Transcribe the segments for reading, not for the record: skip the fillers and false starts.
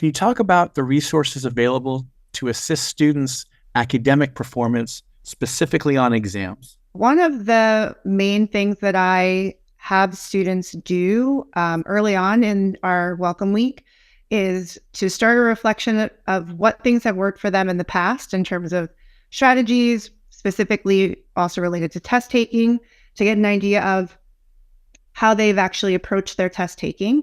can you talk about the resources available to assist students' academic performance, specifically on exams? One of the main things that I have students do early on in our welcome week is to start a reflection of what things have worked for them in the past in terms of strategies, specifically also related to test taking, to get an idea of how they've actually approached their test taking.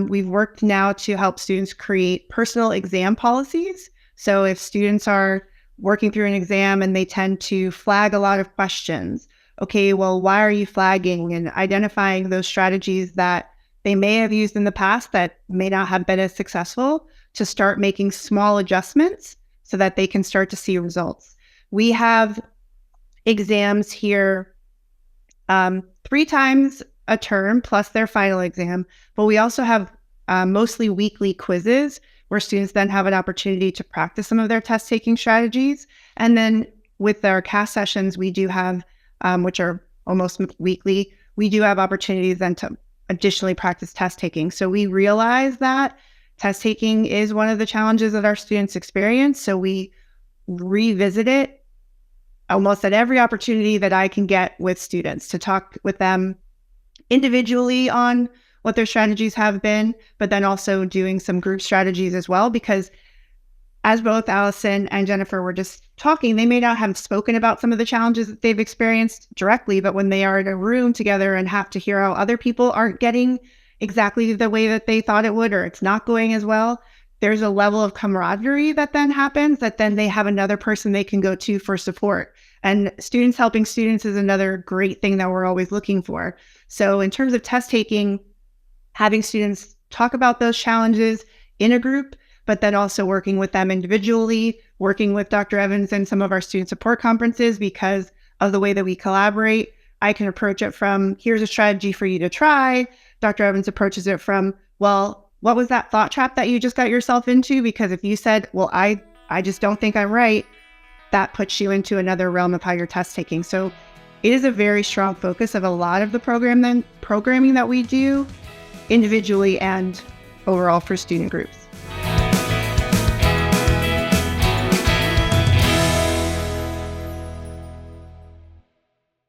We've worked now to help students create personal exam policies. So if students are working through an exam and they tend to flag a lot of questions, okay, well, why are you flagging? And identifying those strategies that they may have used in the past that may not have been as successful, to start making small adjustments so that they can start to see results. We have exams here 3 times a term plus their final exam, but we also have mostly weekly quizzes where students then have an opportunity to practice some of their test taking strategies. And then with our CAS sessions, we do have, which are almost weekly, we do have opportunities then to additionally practice test taking. So we realize that test taking is one of the challenges that our students experience. So we revisit it almost at every opportunity that I can get with students, to talk with them individually on what their strategies have been, but then also doing some group strategies as well, because as both Allison and Jennifer were just talking, they may not have spoken about some of the challenges that they've experienced directly, but when they are in a room together and have to hear how other people aren't getting exactly the way that they thought it would, or it's not going as well, there's a level of camaraderie that then happens, that then they have another person they can go to for support. And students helping students is another great thing that we're always looking for. So in terms of test taking, having students talk about those challenges in a group, but then also working with them individually, working with Dr. Evans and some of our student support conferences, because of the way that we collaborate. I can approach it from, here's a strategy for you to try. Dr. Evans approaches it from, well, what was that thought trap that you just got yourself into? Because if you said, well, I just don't think I'm right, that puts you into another realm of how you're test taking. So it is a very strong focus of a lot of the programming that we do individually and overall for student groups.